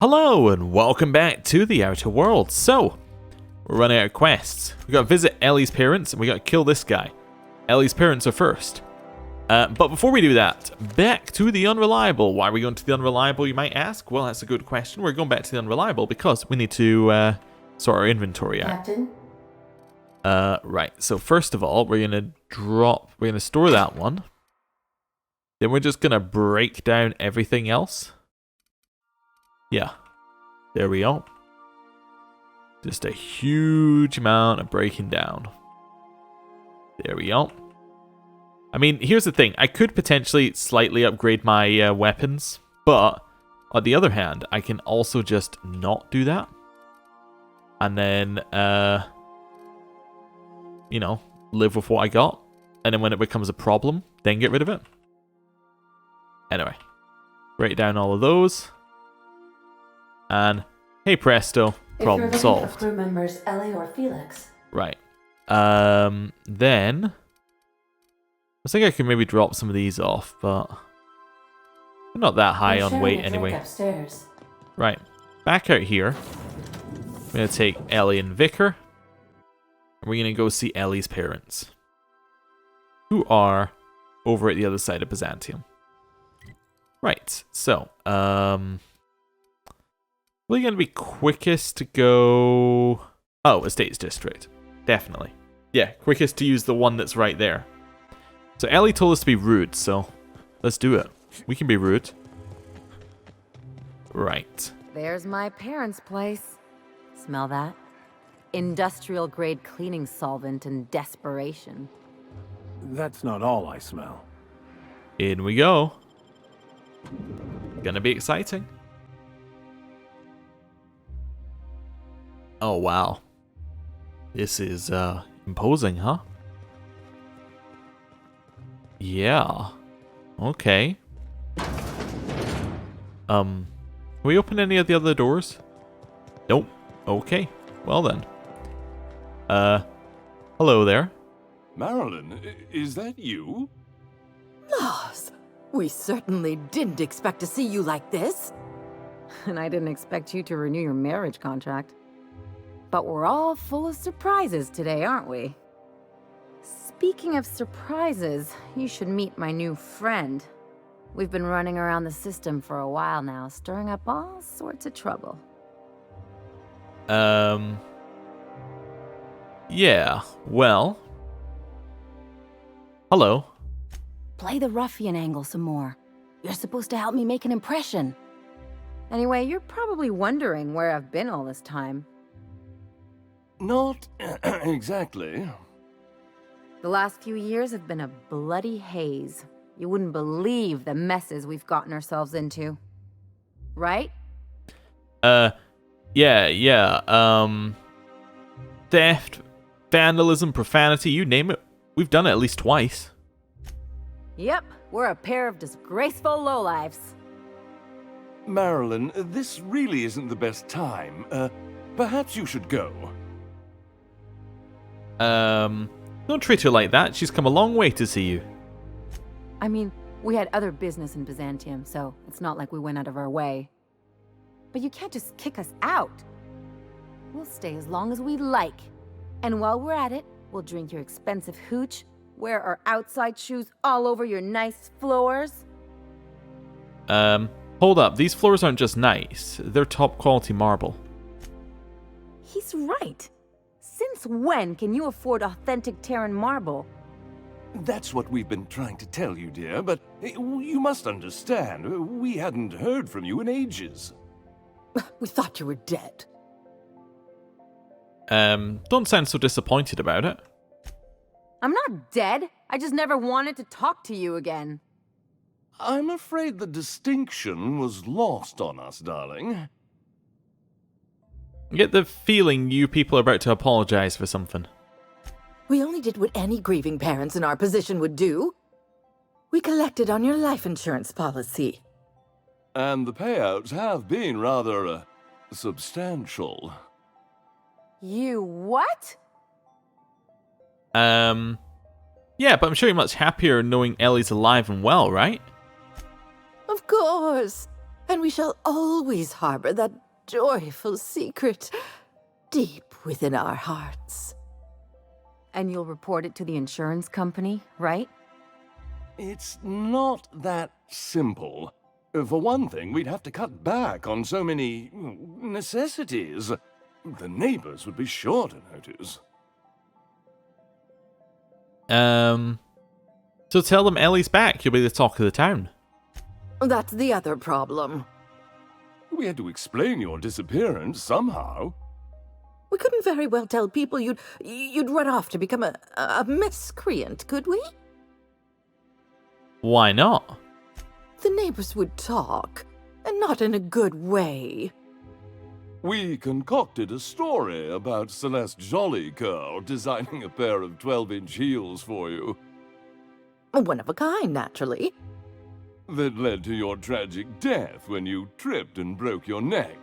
Hello and welcome back to the Outer World. So, we're running out of quests. We got to visit Ellie's parents and we got to kill this guy. Ellie's parents are first. But before we do that, back to the Unreliable. Why are we going to the Unreliable, you might ask? Well, that's a good question. We're going back to the Unreliable because we need to sort our inventory out. Captain? Right, so first of all, we're going to store that one. Then we're just going to break down everything else. Yeah, there we go. Just a huge amount of breaking down. There we go. I mean, here's the thing. I could potentially slightly upgrade my weapons, but on the other hand, I can also just not do that. And then, you know, live with what I got. And then when it becomes a problem, then get rid of it. Anyway, break down all of those. And hey presto, problem solved. If you're looking for crew members Ellie or Felix. Right. Then I think I can maybe drop some of these off, but they're not that high on weight anyway. Upstairs. Right. Back out here. I'm gonna take Ellie and Vicar. And we're gonna go see Ellie's parents, who are over at the other side of Byzantium. Right. So, really going to be quickest to go... Oh, Estates District. Definitely. Yeah, quickest to use the one that's right there. So Ellie told us to be rude, so let's do it. We can be rude. Right. There's my parents' place. Smell that? Industrial grade cleaning solvent and desperation. That's not all I smell. In we go. Gonna be exciting. Oh, wow. This is, imposing, huh? Yeah. Okay. Can we open any of the other doors? Nope. Okay. Well then. Hello there. Marilyn, is that you? Loss, we certainly didn't expect to see you like this. And I didn't expect you to renew your marriage contract. But we're all full of surprises today, aren't we? Speaking of surprises, you should meet my new friend. We've been running around the system for a while now, stirring up all sorts of trouble. Yeah, well. Hello. Play the ruffian angle some more. You're supposed to help me make an impression. Anyway, you're probably wondering where I've been all this time. Not exactly. The last few years have been a bloody haze. You wouldn't believe the messes we've gotten ourselves into. Right? Yeah. Theft, vandalism, profanity, you name it. We've done it at least twice. Yep, we're a pair of disgraceful lowlifes. Marilyn, this really isn't the best time. Perhaps you should go. Don't treat her like that. She's come a long way to see you. I mean, we had other business in Byzantium, so it's not like we went out of our way. But you can't just kick us out. We'll stay as long as we like. And while we're at it, we'll drink your expensive hooch, wear our outside shoes all over your nice floors. Hold up. These floors aren't just nice. They're top quality marble. He's right. Since when can you afford authentic Terran marble? That's what we've been trying to tell you, dear, but you must understand. We hadn't heard from you in ages. We thought you were dead. Don't sound so disappointed about it. I'm not dead. I just never wanted to talk to you again. I'm afraid the distinction was lost on us, darling. I get the feeling you people are about to apologize for something. We only did what any grieving parents in our position would do. We collected on your life insurance policy. And the payouts have been rather, substantial. You what? Yeah, but I'm sure you're much happier knowing Ellie's alive and well, right? Of course. And we shall always harbor that joyful secret deep within our hearts. And you'll report it to the insurance company, right? It's not that simple. For one thing, we'd have to cut back on so many necessities. The neighbors would be sure to notice. So tell them Ellie's back. You'll be the talk of the town. That's the other problem. We had to explain your disappearance somehow. We couldn't very well tell people you'd run off to become a miscreant, could we? Why not? The neighbors would talk, and not in a good way. We concocted a story about Celeste Jollycurl designing a pair of 12-inch heels for you. One of a kind, naturally. That led to your tragic death when you tripped and broke your neck.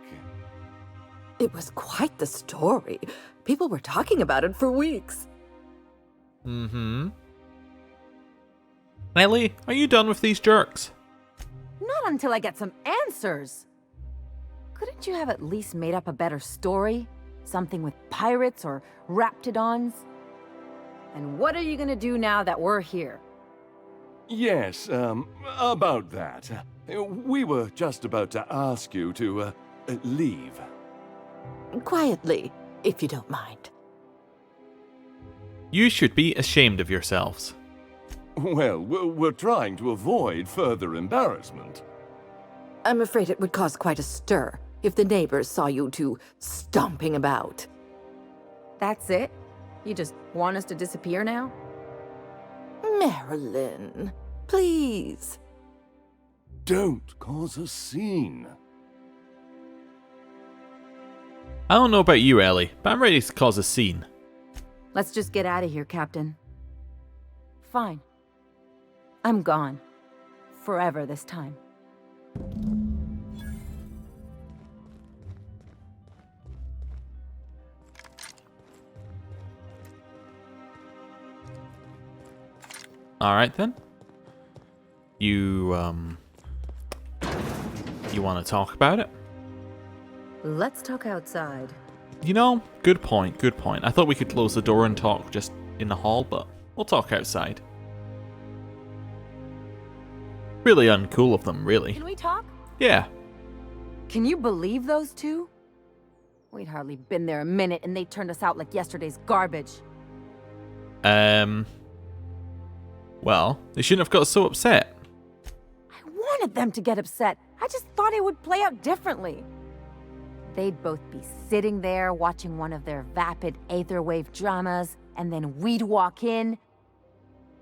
It was quite the story. People were talking about it for weeks. Mm-hmm. Ellie, are you done with these jerks? Not until I get some answers. Couldn't you have at least made up a better story? Something with pirates or raptidons? And what are you gonna do now that we're here? Yes, about that. We were just about to ask you to, leave. Quietly, if you don't mind. You should be ashamed of yourselves. Well, we're trying to avoid further embarrassment. I'm afraid it would cause quite a stir if the neighbors saw you two stomping about. That's it? You just want us to disappear now? Marilyn, please. Don't cause a scene. I don't know about you, Ellie, but I'm ready to cause a scene. Let's just get out of here, Captain. Fine. I'm gone. Forever this time. Alright then. You want to talk about it? Let's talk outside. You know, good point, good point. I thought we could close the door and talk just in the hall, but we'll talk outside. Really uncool of them, really. Can we talk? Yeah. Can you believe those two? We'd hardly been there a minute and they turned us out like yesterday's garbage. Well, they shouldn't have got so upset. I wanted them to get upset. I just thought it would play out differently. They'd both be sitting there watching one of their vapid aetherwave dramas, and then we'd walk in.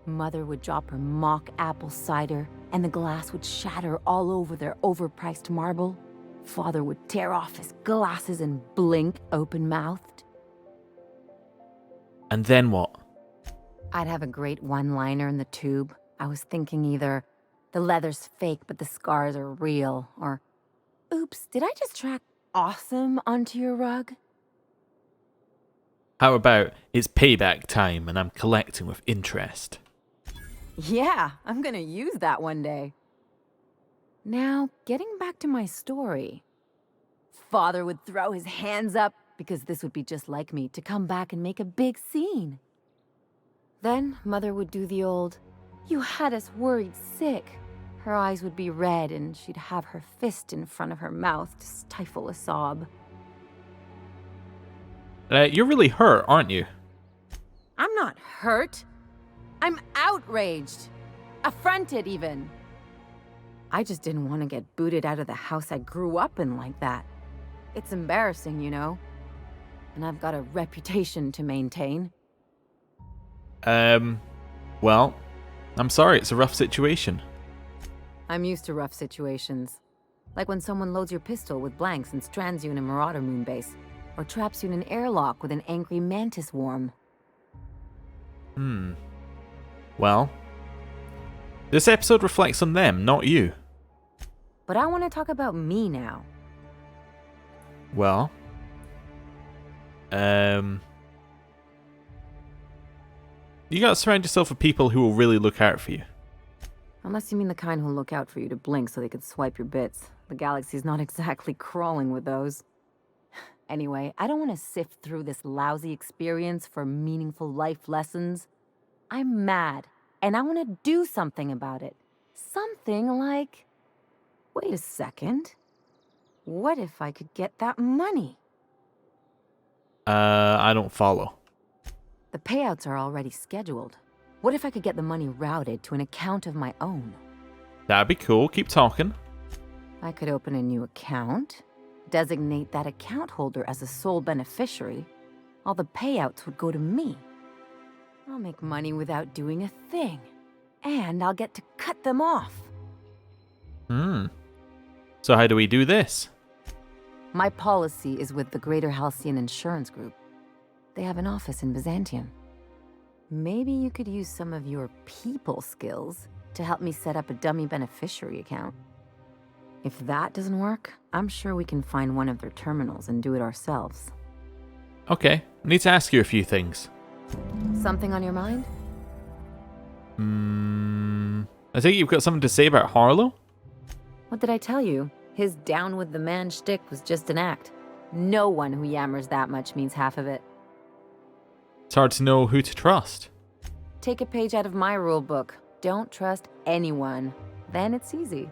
Mother would drop her mock apple cider, and the glass would shatter all over their overpriced marble. Father would tear off his glasses and blink open-mouthed. And then what? I'd have a great one-liner in the tube. I was thinking either, the leather's fake but the scars are real, or, oops, did I just track awesome onto your rug? How about, it's payback time and I'm collecting with interest? Yeah, I'm gonna use that one day. Now, getting back to my story. Father would throw his hands up, because this would be just like me, to come back and make a big scene. Then, Mother would do the old, "You had us worried sick." Her eyes would be red, and she'd have her fist in front of her mouth to stifle a sob. You're really hurt, aren't you? I'm not hurt. I'm outraged. Affronted, even. I just didn't want to get booted out of the house I grew up in like that. It's embarrassing, you know. And I've got a reputation to maintain. Well, I'm sorry, it's a rough situation. I'm used to rough situations. Like when someone loads your pistol with blanks and strands you in a Marauder moon base, or traps you in an airlock with an angry mantis worm. Well, this episode reflects on them, not you. But I want to talk about me now. Well, you gotta surround yourself with people who will really look out for you. Unless you mean the kind who'll look out for you to blink so they could swipe your bits. The galaxy's not exactly crawling with those. Anyway, I don't want to sift through this lousy experience for meaningful life lessons. I'm mad, and I want to do something about it. Something like... Wait a second. What if I could get that money? I don't follow. The payouts are already scheduled. What if I could get the money routed to an account of my own? That'd be cool. Keep talking. I could open a new account, designate that account holder as a sole beneficiary. All the payouts would go to me. I'll make money without doing a thing. And I'll get to cut them off. So how do we do this? My policy is with the Greater Halcyon Insurance Group. They have an office in Byzantium. Maybe you could use some of your people skills to help me set up a dummy beneficiary account. If that doesn't work, I'm sure we can find one of their terminals and do it ourselves. Okay, I need to ask you a few things. Something on your mind? I think you've got something to say about Harlow? What did I tell you? His down with the man shtick was just an act. No one who yammers that much means half of it. It's hard to know who to trust. Take a page out of my rule book. Don't trust anyone. Then it's easy.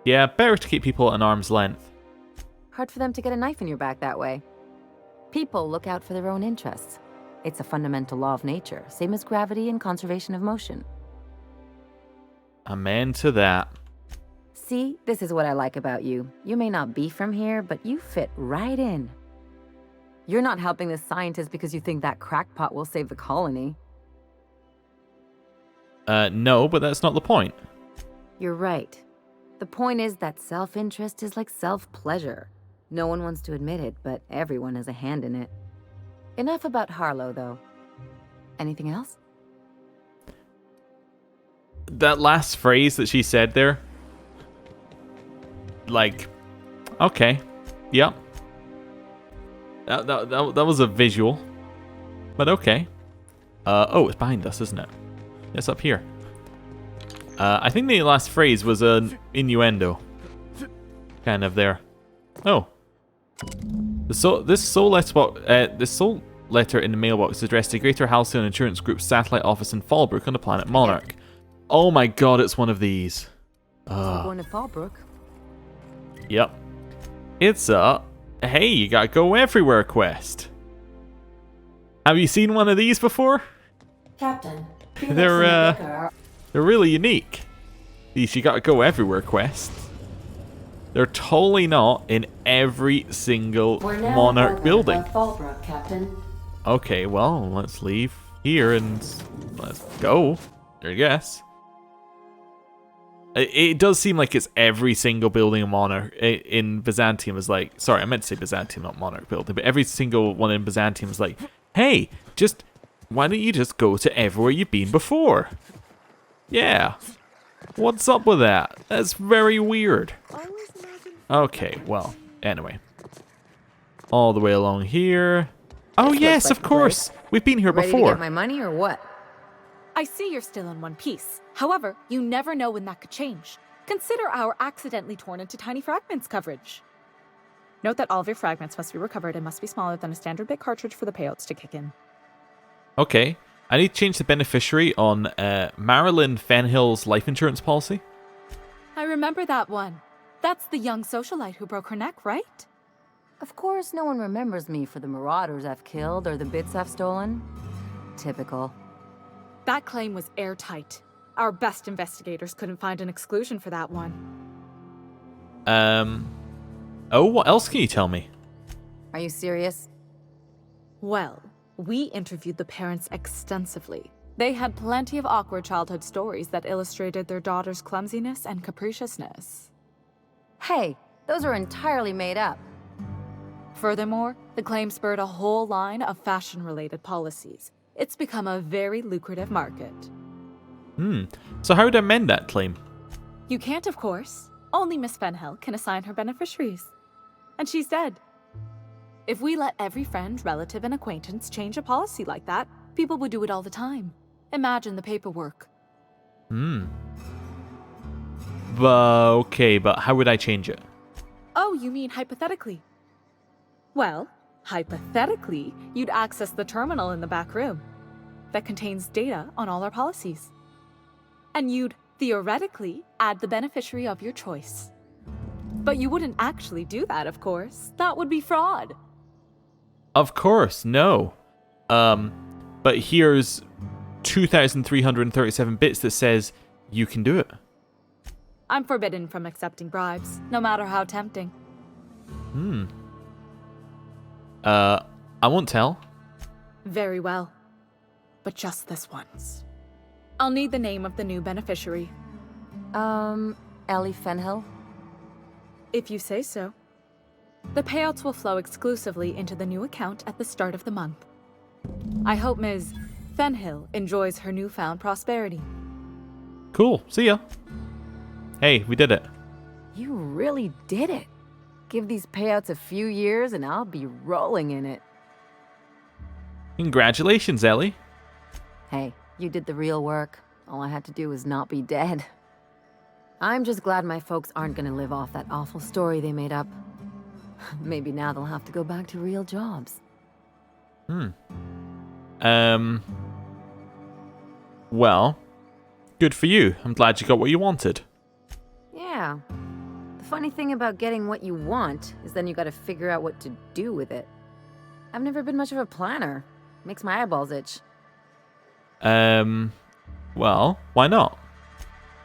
Yeah, better to keep people at an arm's length. Hard for them to get a knife in your back that way. People look out for their own interests. It's a fundamental law of nature, same as gravity and conservation of motion. Amen to that. See, this is what I like about you. You may not be from here, but you fit right in. You're not helping this scientist because you think that crackpot will save the colony. No, but that's not the point. You're right. The point is that self-interest is like self-pleasure. No one wants to admit it, but everyone has a hand in it. Enough about Harlow, though. Anything else? That last phrase that she said there, like, okay, yep. That was a visual, but okay. Oh, it's behind us, isn't it? It's up here. I think the last phrase was an innuendo, kind of there. Oh, this soul letter in the mailbox is addressed to Greater Halcyon Insurance Group's satellite office in Fallbrook on the planet Monarch. Oh my god, it's one of these. Going to Fallbrook. Yep. It's a, hey, you gotta go everywhere quest. Have you seen one of these before? Captain, They're really unique. These you gotta go everywhere quests. They're totally not in every single Monarch building. Fallbrook, Captain. Okay, well, let's leave here and let's go, I guess. It does seem like it's every single building in Monarch in Byzantium is like, sorry, I meant to say Byzantium, not Monarch building, but every single one in Byzantium is like, hey, why don't you just go to everywhere you've been before? Yeah. What's up with that? That's very weird. Okay, well, anyway. All the way along here. Oh yes, of course. We've been here Ready before. to get my money or what? I see you're still in one piece. However, you never know when that could change. Consider our accidentally torn into tiny fragments coverage. Note that all of your fragments must be recovered and must be smaller than a standard bit cartridge for the payouts to kick in. Okay. I need to change the beneficiary on Marilyn Fenhill's life insurance policy. I remember that one. That's the young socialite who broke her neck, right? Of course, no one remembers me for the marauders I've killed or the bits I've stolen. Typical. That claim was airtight. Our best investigators couldn't find an exclusion for that one. Oh, what else can you tell me? Are you serious? Well, we interviewed the parents extensively. They had plenty of awkward childhood stories that illustrated their daughter's clumsiness and capriciousness. Hey, those are entirely made up. Furthermore, the claim spurred a whole line of fashion-related policies. It's become a very lucrative market. So how would I amend that claim? You can't, of course. Only Miss Fenhill can assign her beneficiaries. And she's dead. If we let every friend, relative, and acquaintance change a policy like that, people would do it all the time. Imagine the paperwork. Okay, but how would I change it? Oh, you mean hypothetically? Well, hypothetically, you'd access the terminal in the back room that contains data on all our policies. And you'd theoretically add the beneficiary of your choice. But you wouldn't actually do that, of course. That would be fraud. Of course, no. But here's 2,337 bits that says you can do it. I'm forbidden from accepting bribes, no matter how tempting. I won't tell. Very well. But just this once. I'll need the name of the new beneficiary. Ellie Fenhill? If you say so. The payouts will flow exclusively into the new account at the start of the month. I hope Ms. Fenhill enjoys her newfound prosperity. Cool. See ya. Hey, we did it. You really did it. Give these payouts a few years and I'll be rolling in it. Congratulations, Ellie. Hey, you did the real work. All I had to do was not be dead. I'm just glad my folks aren't gonna live off that awful story they made up. Maybe now they'll have to go back to real jobs. Well, good for you. I'm glad you got what you wanted. Yeah. The funny thing about getting what you want is then you gotta figure out what to do with it. I've never been much of a planner. Makes my eyeballs itch. Well, why not?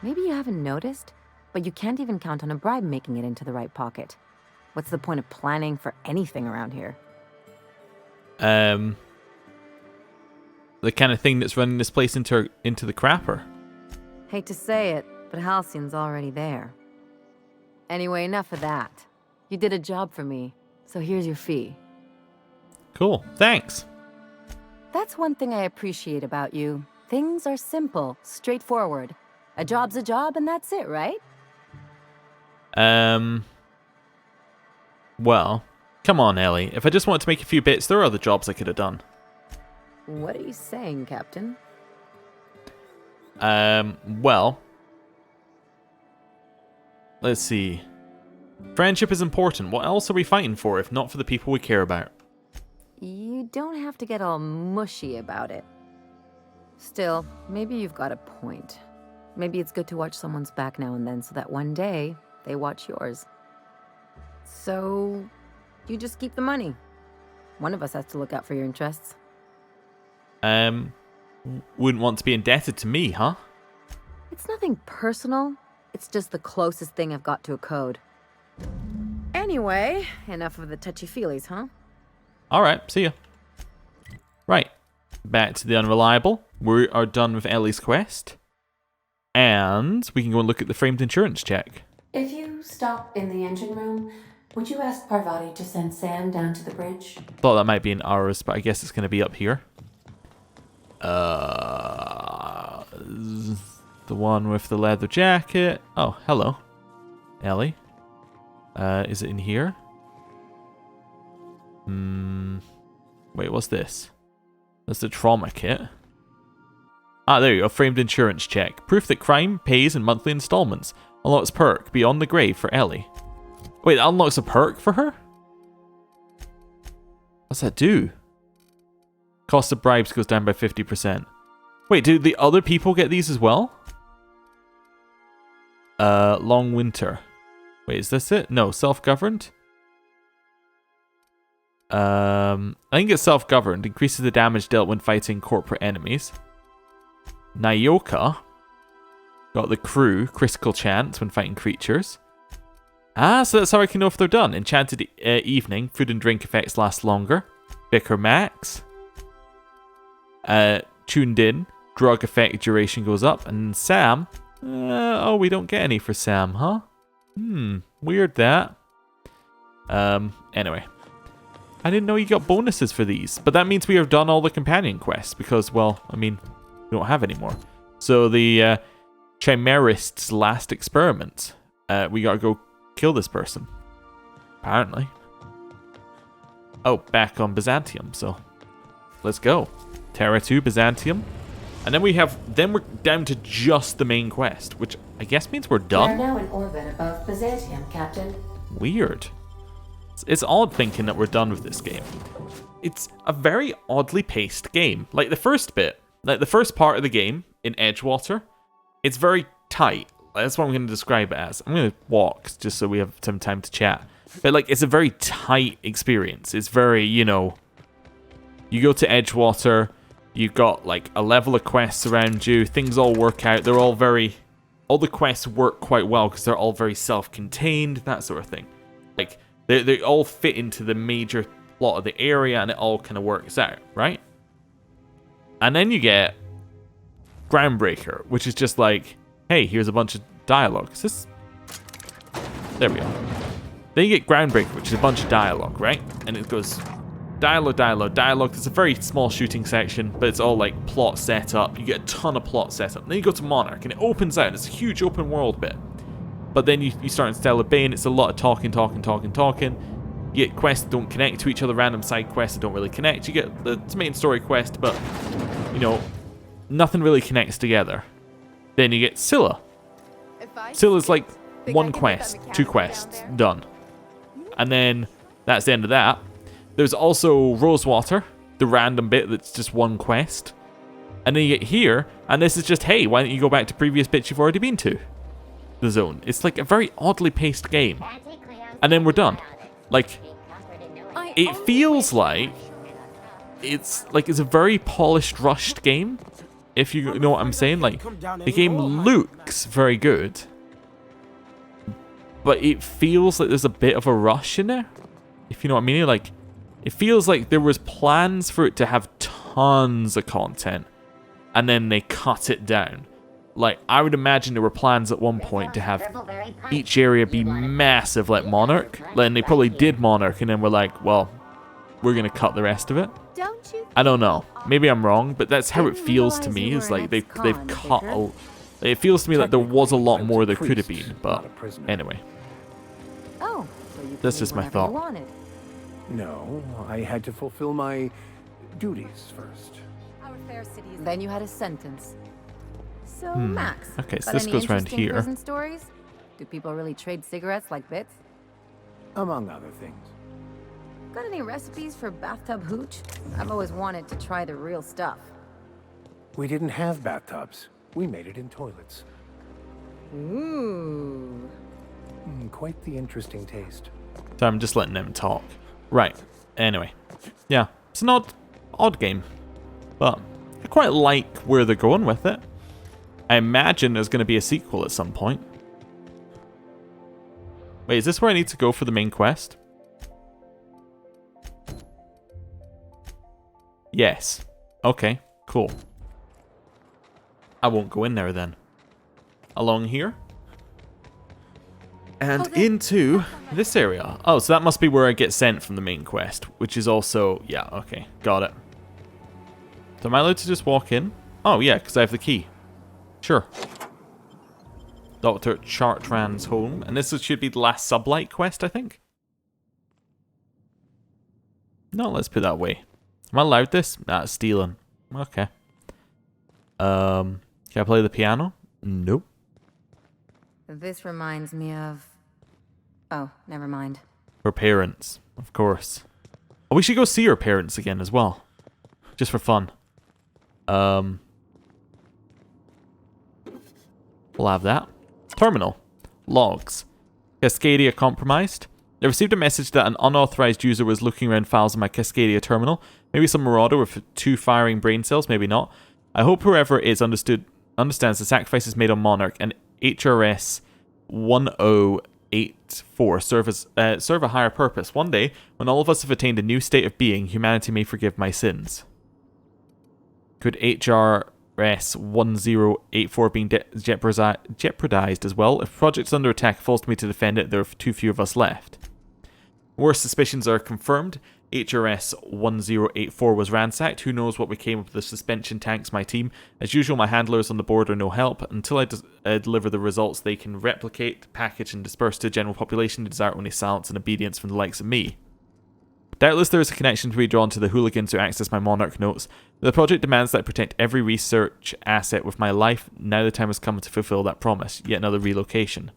Maybe you haven't noticed, but you can't even count on a bribe making it into the right pocket. What's the point of planning for anything around here? The kind of thing that's running this place into the crapper. Hate to say it, but Halcyon's already there. Anyway, enough of that. You did a job for me, so here's your fee. Cool, thanks. That's one thing I appreciate about you. Things are simple, straightforward. A job's a job and that's it, right? Well, come on, Ellie. If I just wanted to make a few bits, there are other jobs I could have done. What are you saying, Captain? Well, let's see. Friendship is important. What else are we fighting for if not for the people we care about? You don't have to get all mushy about it. Still, maybe you've got a point. Maybe it's good to watch someone's back now and then so that one day they watch yours. So, you just keep the money. One of us has to look out for your interests. Wouldn't want to be indebted to me, huh? It's nothing personal. It's just the closest thing I've got to a code. Anyway, enough of the touchy-feelies, huh? Alright, see ya. Right, back to the Unreliable. We are done with Ellie's quest. And we can go and look at the framed insurance check. If you stop in the engine room, would you ask Parvati to send Sam down to the bridge? Thought that might be in ours, but I guess it's going to be up here. The one with the leather jacket. Oh, hello. Ellie. Is it in here? Wait, what's this? That's the trauma kit. Ah, there you go. Framed insurance check. Proof that crime pays in monthly installments. Unlocks perk beyond the grave for Ellie. Wait, that unlocks a perk for her? What's that do? Cost of bribes goes down by 50%. Wait, do the other people get these as well? Long winter. Wait, is this it? No, self-governed? I think it's self-governed. Increases the damage dealt when fighting corporate enemies. Nyoka. Got the crew. Critical chance when fighting creatures. Ah, so that's how I can know if they're done. Enchanted evening. Food and drink effects last longer. Bicker max. Tuned in. Drug effect duration goes up. And Sam. Oh, we don't get any for Sam, huh? Weird that. Anyway. I didn't know you got bonuses for these. But that means we have done all the companion quests. Because, well, I mean, we don't have any more. So the Chimerist's last experiment. We gotta go kill this person. Apparently. Oh, back on Byzantium, so let's go. Terra 2, Byzantium. And then we're down to just the main quest, which I guess means we're We are done. now in orbit above Byzantium, Captain. Weird. It's odd thinking that we're done with this game. It's a very oddly paced game. Like the first bit, like the first part of the game in Edgewater, it's very tight. That's what I'm going to describe it as. I'm going to walk just so we have some time to chat. But like, it's a very tight experience. It's very, you know, you go to Edgewater, you've got like a level of quests around you, things all work out. They're all very, all the quests work quite well because they're all very self-contained, that sort of thing. Like, they all fit into the major plot of the area and it all kind of works out, right? And then you get Groundbreaker, which is just like, hey, here's a bunch of dialogue. Is this... There we go. Then you get Groundbreaker, which is a bunch of dialogue, right? And it goes dialogue, dialogue, dialogue. There's a very small shooting section, but it's all like plot setup. You get a ton of plot setup. Then you go to Monarch, and it opens out. It's a huge open world bit. But then you start in Stellar Bay, and it's a lot of talking. You get quests that don't connect to each other, random side quests that don't really connect. You get the main story quest, but, you know, nothing really connects together. Then you get Scylla. Scylla's like one quest, two quests, done. And then that's the end of that. There's also Rosewater, the random bit that's just one quest. And then you get here, and this is just, hey, why don't you go back to previous bits you've already been to? The zone. It's like a very oddly paced game. And then we're done. Like, it feels like it's a very polished, rushed game. If you know what I'm saying, like, the game looks very good, but it feels like there's a bit of a rush in there, if you know what I mean. Like, it feels like there was plans for it to have tons of content, and then they cut it down. Like, I would imagine there were plans at one point to have each area be massive like Monarch, and they probably did Monarch, and then we're like, well, we're going to cut the rest of it. I don't know. Maybe I'm wrong, but that's how it feels to me. Is like they've cut. It feels to me like there was a lot more there could have been. But anyway, Oh, so you that's could just do my whatever thought. you wanted. No, I had to fulfill my duties first. Our fair city is... Then you had a sentence. So, Max, Okay, so got this any goes around interesting here. prison stories? Do people really trade cigarettes like bits? Among other things. Got any recipes for bathtub hooch? I've always wanted to try the real stuff. We didn't have bathtubs. We made it in toilets. Ooh. Quite the interesting taste. So I'm just letting them talk. Right. Anyway, yeah, it's an odd game, but I quite like where they're going with it. I imagine there's going to be a sequel at some point. Wait, is this where I need to go for the main quest? Yes. Okay, cool. I won't go in there then. Along here. And into this area. Oh, so that must be where I get sent from the main quest, which is also... Yeah, okay, got it. So am I allowed to just walk in? Oh, yeah, because I have the key. Sure. Dr. Chartrand's home. And this should be the last sublight quest, I think. No, let's put it that way. Am I allowed this? Nah, it's stealing. Okay. Can I play the piano? Nope. This reminds me of... Oh, never mind. Her parents, of course. Oh, we should go see her parents again as well. Just for fun. We'll have that. Terminal. Logs. Cascadia compromised. I received a message that an unauthorized user was looking around files in my Cascadia terminal. Maybe some marauder with 2 firing brain cells, maybe not. I hope whoever it is understands the sacrifices made on Monarch and HRS 1084 serve a higher purpose. One day, when all of us have attained a new state of being, humanity may forgive my sins. Could HRS 1084 being jeopardized as well? If the project's under attack, it falls to me to defend it. There are too few of us left. Worst suspicions are confirmed. HRS 1084 was ransacked. Who knows what became of the suspension tanks, my team. As usual, my handlers on the board are no help. Until I deliver the results they can replicate, package, and disperse to the general population, they desire only silence and obedience from the likes of me. Doubtless there is a connection to be drawn to the hooligans who access my Monarch notes. The project demands that I protect every research asset with my life. Now the time has come to fulfill that promise. Yet another relocation.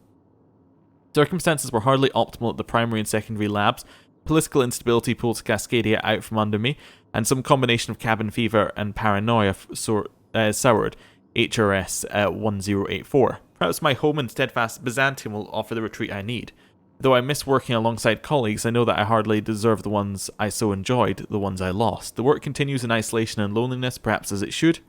Circumstances were hardly optimal at the primary and secondary labs. Political instability pulled Cascadia out from under me, and some combination of cabin fever and paranoia soured HRS 1084. Perhaps my home in steadfast Byzantium will offer the retreat I need. Though I miss working alongside colleagues, I know that I hardly deserve the ones I so enjoyed, the ones I lost. The work continues in isolation and loneliness, perhaps as it should.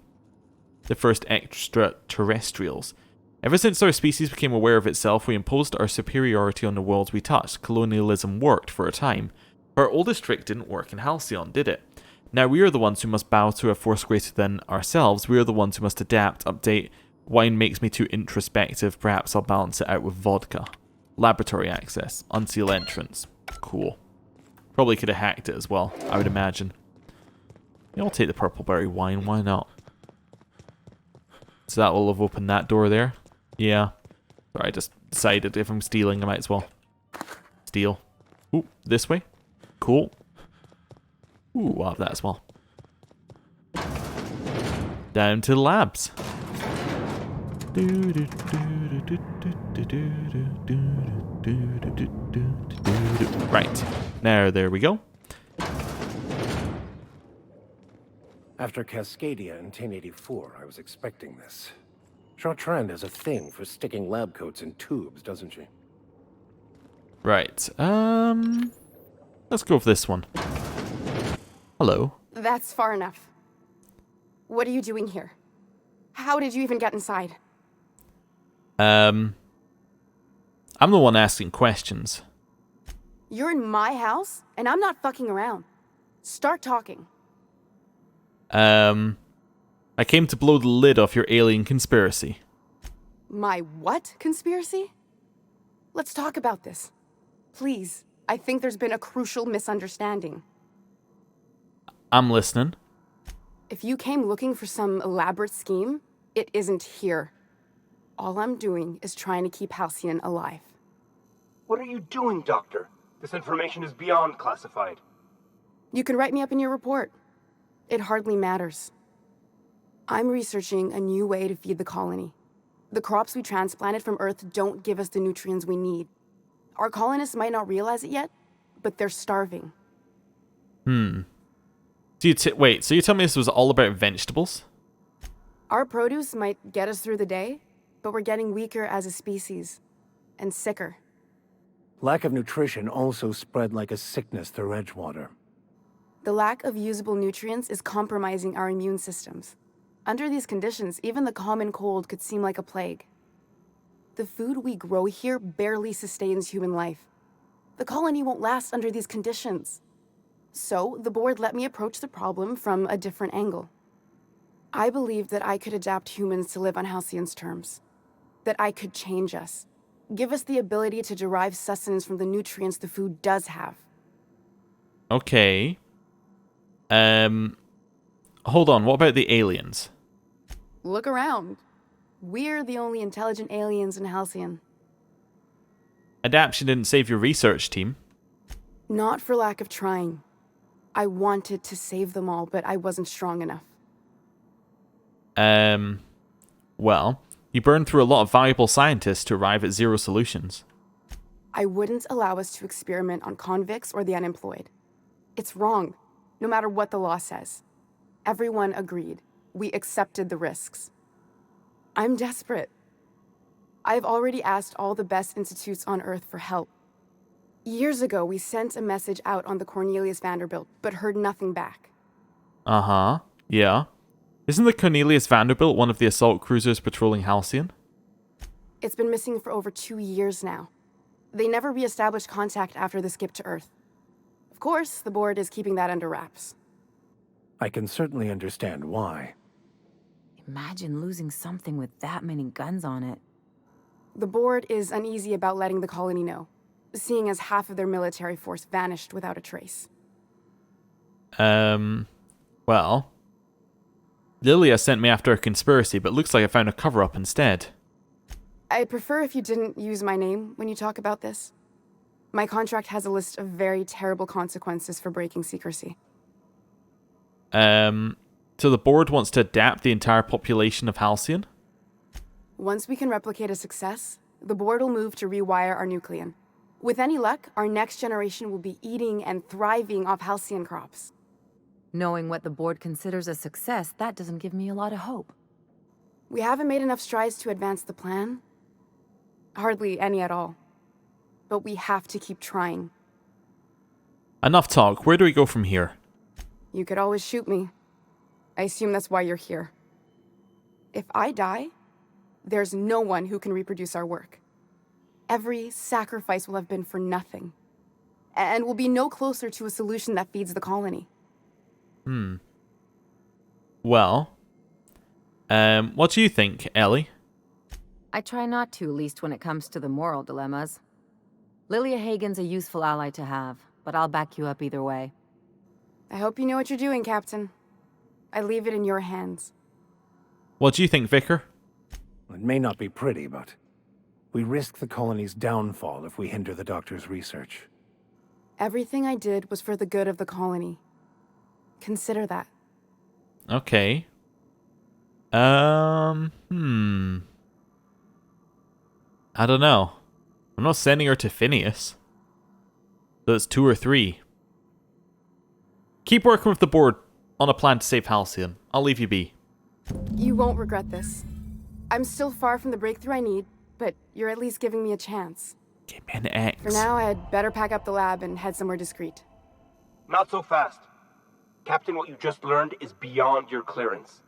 The first extraterrestrials. Ever since our species became aware of itself, we imposed our superiority on the worlds we touched. Colonialism worked for a time. But our oldest trick didn't work in Halcyon, did it? Now we are the ones who must bow to a force greater than ourselves. We are the ones who must adapt, update. Wine makes me too introspective. Perhaps I'll balance it out with vodka. Laboratory access. Unseal entrance. Cool. Probably could have hacked it as well, I would imagine. Yeah, I'll take the purple berry wine. Why not? So that will have opened that door there. Yeah. Sorry, I just decided if I'm stealing, I might as well steal. Ooh, this way. Cool. Ooh, I'll have that as well. Down to the labs. Right. Now, there we go. After Cascadia in 1084, I was expecting this. Chartrand has a thing for sticking lab coats in tubes, doesn't she? Right. Let's go with this one. Hello. That's far enough. What are you doing here? How did you even get inside? I'm the one asking questions. You're in my house, and I'm not fucking around. Start talking. I came to blow the lid off your alien conspiracy. My what conspiracy? Let's talk about this. Please, I think there's been a crucial misunderstanding. I'm listening. If you came looking for some elaborate scheme, it isn't here. All I'm doing is trying to keep Halcyon alive. What are you doing, Doctor? This information is beyond classified. You can write me up in your report. It hardly matters. I'm researching a new way to feed the colony. The crops we transplanted from Earth don't give us the nutrients we need. Our colonists might not realize it yet, but they're starving. Wait, so you tell me this was all about vegetables? Our produce might get us through the day, but we're getting weaker as a species. And sicker. Lack of nutrition also spread like a sickness through Edgewater. The lack of usable nutrients is compromising our immune systems. Under these conditions, even the common cold could seem like a plague. The food we grow here barely sustains human life. The colony won't last under these conditions. So, the board let me approach the problem from a different angle. I believed that I could adapt humans to live on Halcyon's terms. That I could change us. Give us the ability to derive sustenance from the nutrients the food does have. Okay. Hold on, what about the aliens? Look around. We're the only intelligent aliens in Halcyon. Adaption didn't save your research team. Not for lack of trying. I wanted to save them all, but I wasn't strong enough. Well, you burned through a lot of valuable scientists to arrive at zero solutions. I wouldn't allow us to experiment on convicts or the unemployed. It's wrong, no matter what the law says. Everyone agreed. We accepted the risks. I'm desperate. I've already asked all the best institutes on Earth for help. Years ago, we sent a message out on the Cornelius Vanderbilt, but heard nothing back. Uh-huh. Yeah. Isn't the Cornelius Vanderbilt one of the assault cruisers patrolling Halcyon? It's been missing for over 2 years now. They never re-established contact after the skip to Earth. Of course, the board is keeping that under wraps. I can certainly understand why. Imagine losing something with that many guns on it. The board is uneasy about letting the colony know, seeing as half of their military force vanished without a trace. Well, Lilia sent me after a conspiracy, but looks like I found a cover-up instead. I'd prefer if you didn't use my name when you talk about this. My contract has a list of very terrible consequences for breaking secrecy. So the board wants to adapt the entire population of Halcyon? Once we can replicate a success, the board will move to rewire our nucleon. With any luck, our next generation will be eating and thriving off Halcyon crops. Knowing what the board considers a success, that doesn't give me a lot of hope. We haven't made enough strides to advance the plan. Hardly any at all. But we have to keep trying. Enough talk. Where do we go from here? You could always shoot me. I assume that's why you're here. If I die, there's no one who can reproduce our work. Every sacrifice will have been for nothing. And we'll be no closer to a solution that feeds the colony. Well, what do you think, Ellie? I try not to, least when it comes to the moral dilemmas. Lilia Hagen's a useful ally to have, but I'll back you up either way. I hope you know what you're doing, Captain. I leave it in your hands. What do you think, Vicar? It may not be pretty, but we risk the colony's downfall if we hinder the doctor's research. Everything I did was for the good of the colony. Consider that. Okay. I don't know. I'm not sending her to Phineas. So it's 2 or 3. Keep working with the board on a plan to save Halcyon. I'll leave you be. You won't regret this. I'm still far from the breakthrough I need, but you're at least giving me a chance. Give me an X. For now, I'd better pack up the lab and head somewhere discreet. Not so fast. Captain, what you just learned is beyond your clearance.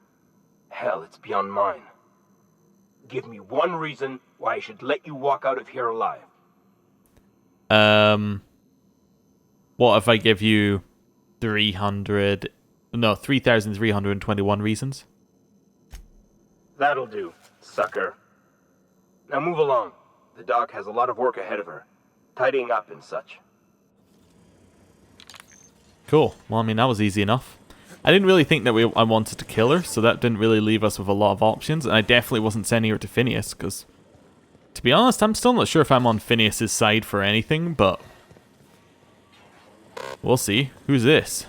Hell, it's beyond mine. Give me one reason why I should let you walk out of here alive. What if I give you 3,321 reasons? That'll do, sucker. Now move along. The doc has a lot of work ahead of her. Tidying up and such. Cool. Well, I mean, that was easy enough. I didn't really think that I wanted to kill her, so that didn't really leave us with a lot of options, and I definitely wasn't sending her to Phineas, because, to be honest, I'm still not sure if I'm on Phineas's side for anything, but we'll see. Who's this?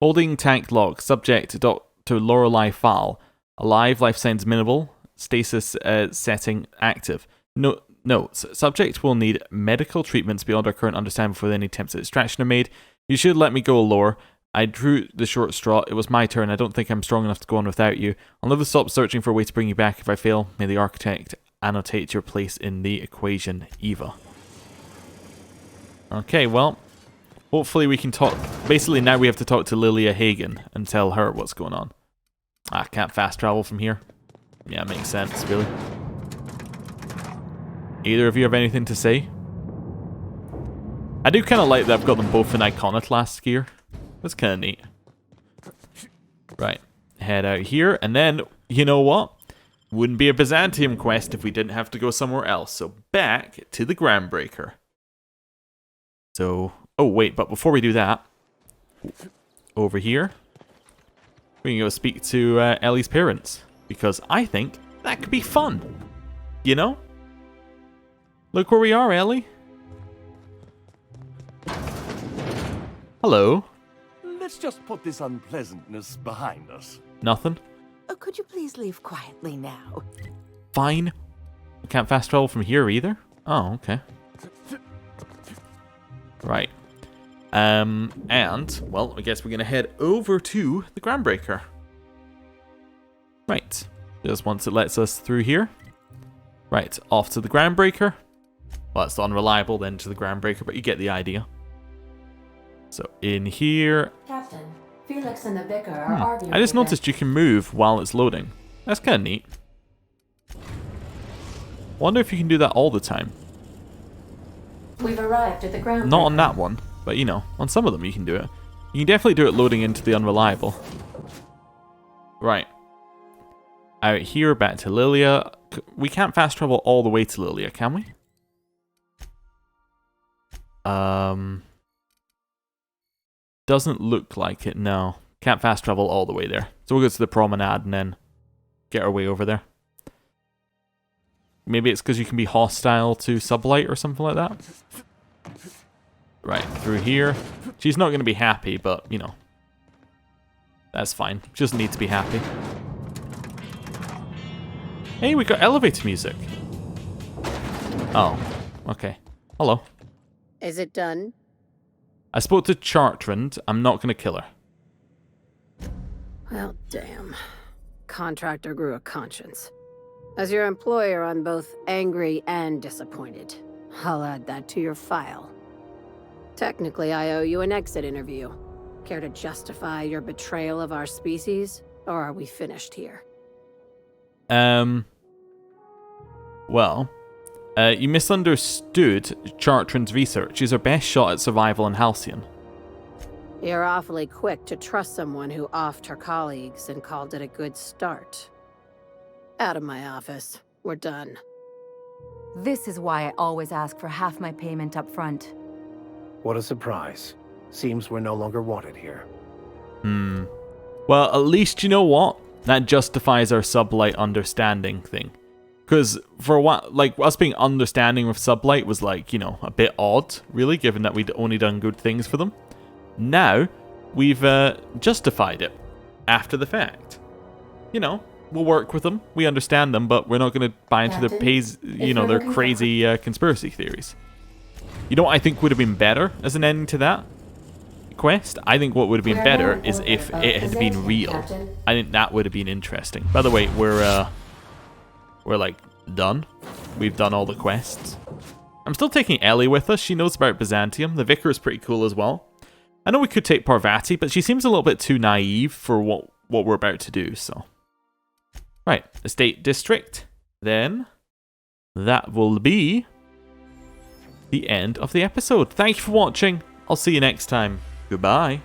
Holding tank log. Subject to Lorelei Fowl. Alive, life signs minimal. Stasis setting active. Notes. Subject will need medical treatments beyond our current understanding before any attempts at extraction are made. You should let me go, Lore. I drew the short straw. It was my turn. I don't think I'm strong enough to go on without you. I'll never stop searching for a way to bring you back. If I fail, may the architect annotate your place in the equation, Eva. Okay, well, hopefully we can talk. Basically, now we have to talk to Lilia Hagen and tell her what's going on. Ah, can't fast travel from here. Yeah, makes sense, really. Either of you have anything to say? I do kind of like that I've got them both in Iconoclast gear. That's kind of neat. Right, head out here, and then, you know what? Wouldn't be a Byzantium quest if we didn't have to go somewhere else. So back to the Groundbreaker. So, oh wait, but before we do that, over here, we can go speak to Ellie's parents, because I think that could be fun. You know? Look where we are, Ellie. Hello. Let's just put this unpleasantness behind us. Nothing? Oh, could you please leave quietly now? Fine. We can't fast travel from here either? Oh, okay. Right. And, well, I guess we're going to head over to the Groundbreaker. Right. Just once it lets us through here. Right, off to the Groundbreaker. Well, it's unreliable then to the Groundbreaker, but you get the idea. So, in here... Captain, Felix and the Vicar are arguing. I just noticed you can move while it's loading. That's kind of neat. Wonder if you can do that all the time. We've arrived at the ground. Not on that one, but you know, on some of them you can do it. You can definitely do it loading into the unreliable. Right. Out here, back to Lilia. We can't fast travel all the way to Lilia, can we? Doesn't look like it, no. Can't fast travel all the way there. So we'll go to the promenade and then get our way over there. Maybe it's because you can be hostile to Sublight or something like that. Right, through here. She's not going to be happy, but, you know. That's fine. She doesn't need to be happy. Hey, we got elevator music. Oh, okay. Hello. Is it done? I spoke to Chartrand. I'm not going to kill her. Well, damn. Contractor grew a conscience. As your employer, I'm both angry and disappointed. I'll add that to your file. Technically, I owe you an exit interview. Care to justify your betrayal of our species, or are we finished here? Well, you misunderstood Chartrand's research. She's our best shot at survival in Halcyon. You're awfully quick to trust someone who offed her colleagues and called it a good start. Out of my office. We're done. This is why I always ask for half my payment up front. What a surprise. Seems we're no longer wanted here. Well, at least you know what? That justifies our sublight understanding thing. Because for what, like, us being understanding with sublight was like, you know, a bit odd, really, given that we'd only done good things for them. Now, we've justified it after the fact. You know, we'll work with them, we understand them, but we're not going to buy into their crazy conspiracy theories. You know what I think would have been better as an ending to that quest? I think what would have been better is if it had been real. I think that would have been interesting. By the way, we're like done. We've done all the quests. I'm still taking Ellie with us. She knows about Byzantium. The Vicar is pretty cool as well. I know we could take Parvati, but she seems a little bit too naive for what we're about to do, so. Right, Estate District. Then that will be the end of the episode. Thank you for watching. I'll see you next time. Goodbye.